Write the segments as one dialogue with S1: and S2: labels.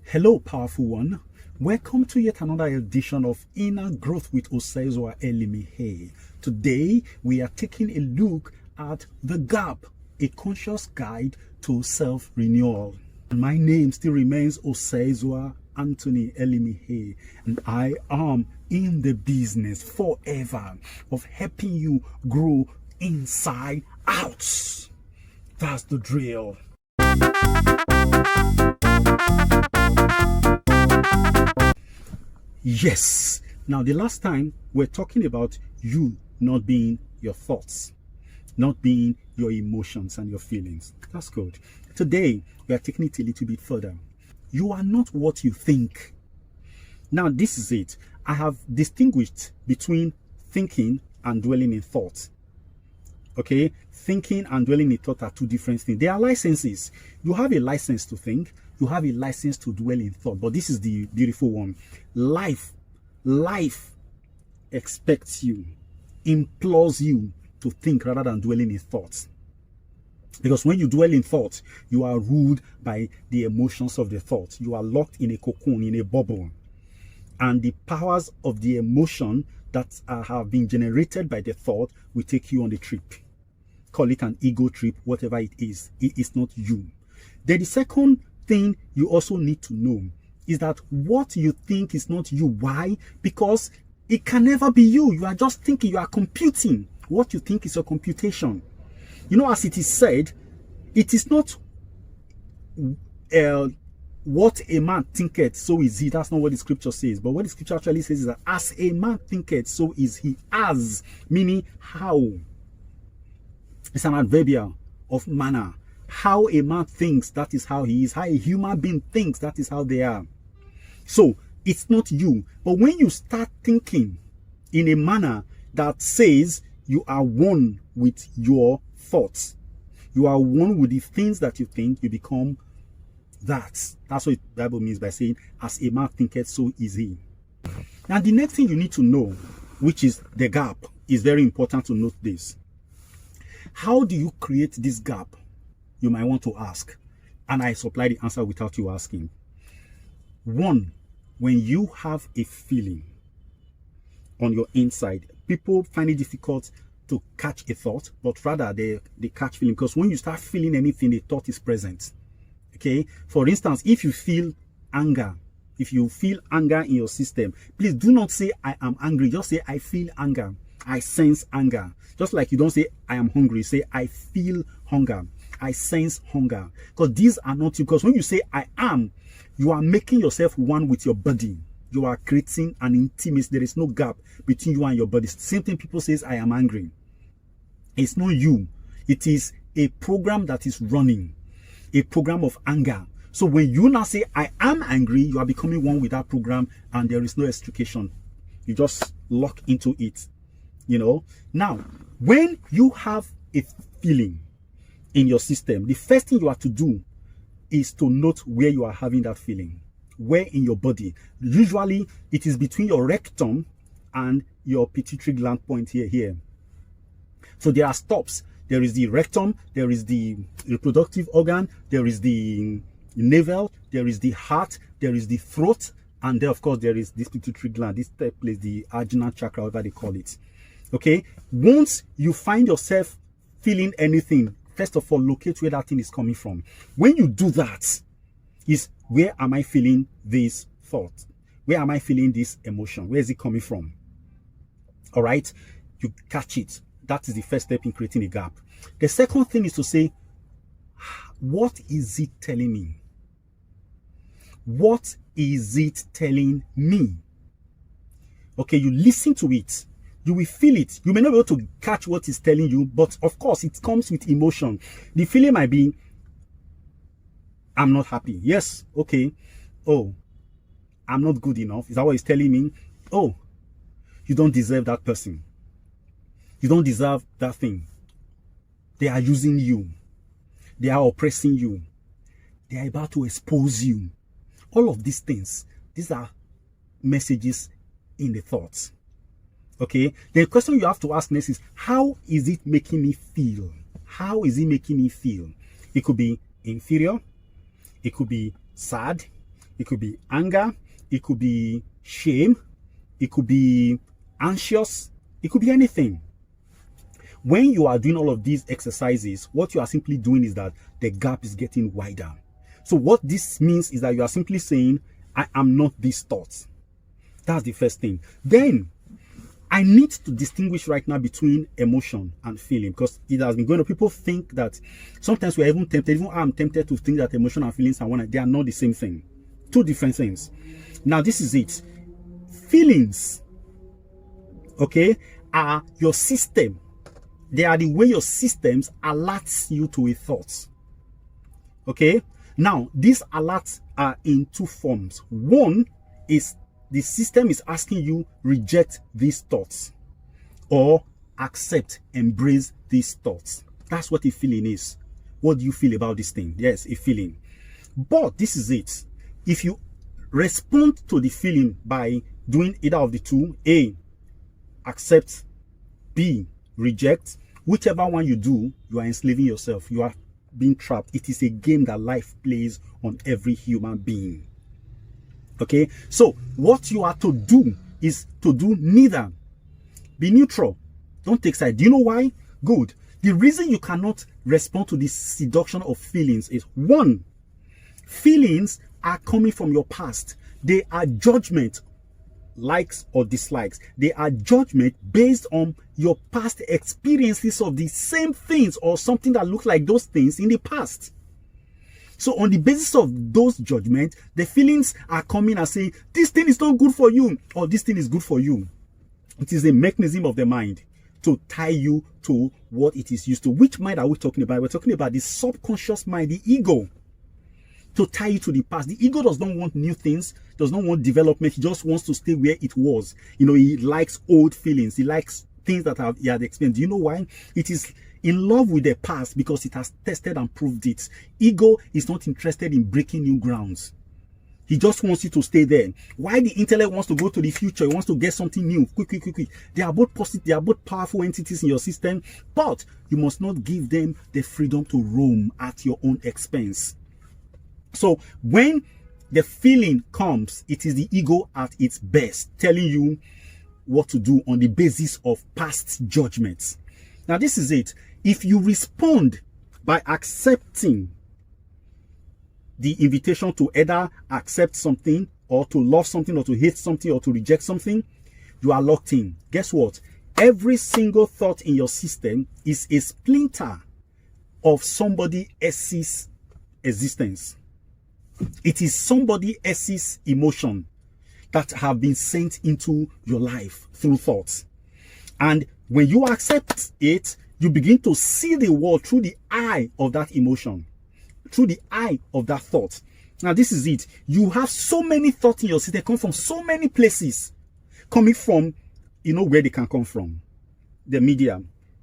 S1: Hello, powerful one. Welcome to yet another edition of Inner Growth with Osezuah ELIMIHE. Today, we are taking a look at The Gap, a conscious guide to self-renewal. My name still remains Osezuah Anthony ELIMIHE, and I am in the business forever of helping you grow inside out. That's the drill. Yes. Now, the last time we're talking about you not being your thoughts, not being your emotions and your feelings. That's good. Today, we are taking it a little bit further. You are not what you think. Now, this is it. I have distinguished between thinking and dwelling in thought. Okay? Thinking and dwelling in thought are two different things. They are licenses. You have a license to think. You have a license to dwell in thought. But this is the beautiful one. Life expects you, implores you to think rather than dwelling in thoughts. Because when you dwell in thought, you are ruled by the emotions of the thought. You are locked in a cocoon, in a bubble. And the powers of the emotion that have been generated by the thought will take you on the trip. Call it an ego trip, whatever it is. It is not you. Then the second thing you also need to know is that what you think is not you. Why? Because it can never be you. You are just thinking, you are computing. What you think is your computation. You know, as it is said, it is not what a man thinketh, so is he. That's not what the scripture says. But what the scripture actually says is that as a man thinketh, so is he. As, meaning how. It's an adverbial of manner. How a man thinks, that is how he is. How a human being thinks, that is how they are. So, it's not you. But when you start thinking in a manner that says you are one with your thoughts, you are one with the things that you think, you become that. That's what the Bible means by saying, as a man thinketh, so is he. Now, the next thing you need to know, which is the gap, is very important to note this. How do you create this gap? You might want to ask, and I supply the answer without you asking. One, when you have a feeling on your inside, people find it difficult to catch a thought, but rather they catch feeling, because when you start feeling anything, the thought is present. Okay, for instance, if you feel anger, if you feel anger in your system, please do not say I am angry. Just say I feel anger, I sense anger. Just like you don't say I am hungry, say I feel hunger, I sense hunger. Because these are not you. Because when you say I am, you are making yourself one with your body. You are creating an intimacy. There is no gap between you and your body. Same thing people say, I am angry. It's not you. It is a program that is running. A program of anger. So when you now say I am angry, you are becoming one with that program, and there is no extrication. You just lock into it. You know. Now, when you have a feeling in your system, the first thing you have to do is to note where you are having that feeling. Where in your body. Usually, it is between your rectum and your pituitary gland point here. So there are stops. There is the rectum, there is the reproductive organ, there is the navel, there is the heart, there is the throat, and then, of course, there is this pituitary gland, this third place, the Ajna chakra, whatever they call it. Okay? Once you find yourself feeling anything, first of all, locate where that thing is coming from. When you do that, is where am I feeling this thought? Where am I feeling this emotion? Where is it coming from? All right? You catch it. That is the first step in creating a gap. The second thing is to say, what is it telling me? What is it telling me? Okay, you listen to it. You will feel it. You may not be able to catch what it's telling you, but of course, it comes with emotion. The feeling might be, I'm not happy. Yes, okay. Oh, I'm not good enough. Is that what it's telling me? Oh, you don't deserve that person. You don't deserve that thing. They are using you. They are oppressing you. They are about to expose you. All of these things, these are messages in the thoughts. Okay, the question you have to ask next is, how is it making me feel? How is it making me feel? It could be inferior. It could be sad. It could be anger. It could be shame. It could be anxious. It could be anything. When you are doing all of these exercises, what you are simply doing is that the gap is getting wider. So what this means is that you are simply saying, I am not these thoughts. That's the first thing. Then, I need to distinguish right now between emotion and feeling, because it has been going on. People think that sometimes we are even tempted, even I'm tempted to think that emotion and feelings are one. They are not the same thing. Two different things. Now, this is it. Feelings, okay, are your system. They are the way your systems alerts you to a thought. Okay? Now, these alerts are in two forms. One is the system is asking you reject these thoughts or accept, embrace these thoughts. That's what a feeling is. What do you feel about this thing? Yes, a feeling. But this is it. If you respond to the feeling by doing either of the two, A, accept, B, reject, whichever one you do, you are enslaving yourself. You are being trapped. It is a game that life plays on every human being. Okay, so what you are to do is to do neither. Be neutral. Don't take side. Do you know why? Good. The reason you cannot respond to this seduction of feelings is, one, feelings are coming from your past. They are judgment, likes or dislikes. They are judgment based on your past experiences of the same things or something that looks like those things in the past. So on the basis of those judgments, the feelings are coming and saying, this thing is not good for you, or this thing is good for you. It is a mechanism of the mind to tie you to what it is used to. Which mind are we talking about? We're talking about the subconscious mind, the ego, to tie you to the past. The ego does not want new things, does not want development. He just wants to stay where it was. You know, he likes old feelings. He likes things that he had experienced. Do you know why? It is in love with the past because it has tested and proved it. Ego is not interested in breaking new grounds. He just wants you to stay there. Why the intellect wants to go to the future, he wants to get something new, quick. They are both positive, they are both powerful entities in your system, but you must not give them the freedom to roam at your own expense. So when the feeling comes, it is the ego at its best, telling you what to do on the basis of past judgments. Now, this is it. If you respond by accepting the invitation to either accept something or to love something or to hate something or to reject something, you are locked in. Guess what? Every single thought in your system is a splinter of somebody else's existence. It is somebody else's emotion that have been sent into your life through thoughts. And when you accept it, you begin to see the world through the eye of that emotion, through the eye of that thought. Now, this is it. You have so many thoughts in your system, come from so many places, coming from, you know where they can come from. The media,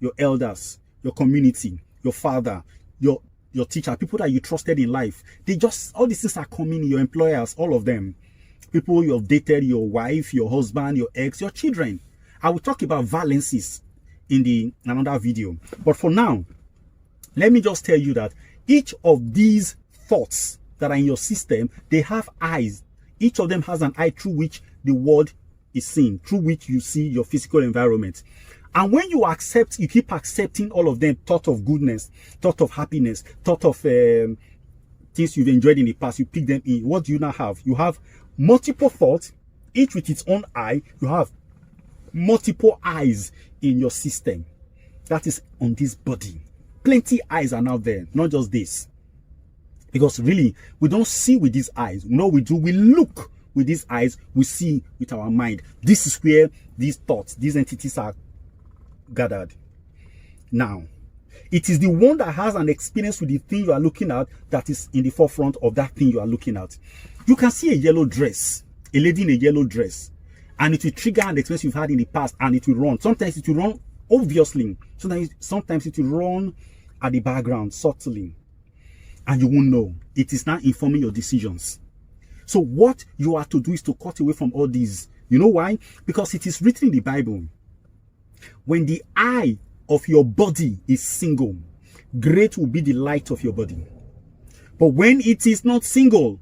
S1: your elders, your community, your father, your teacher, people that you trusted in life. They just, all these things are coming, your employers, all of them. People you have dated, your wife, your husband, your ex, your children. I will talk about Valences in another video. But for now, let me just tell you that each of these thoughts that are in your system, they have eyes. Each of them has an eye through which the world is seen, through which you see your physical environment. And when you accept, you keep accepting all of them, thought of goodness, thought of happiness, thought of things you've enjoyed in the past, you pick them in. What do you now have? You have multiple thoughts, each with its own eye. You have multiple eyes in your system. That is on this body. Plenty eyes are now there, not just this. Because really, we don't see with these eyes. No, we do. We look with these eyes. We see with our mind. This is where these thoughts, these entities are gathered. Now, it is the one that has an experience with the thing you are looking at that is in the forefront of that thing you are looking at. You can see a yellow dress, a lady in a yellow dress, and it will trigger an experience you've had in the past, and it will run. Sometimes it will run obviously. Sometimes it will run at the background subtly, and you won't know. It is now informing your decisions. So what you are to do is to cut away from all these. You know why? Because it is written in the Bible, when the eye of your body is single, great will be the light of your body. But when it is not single,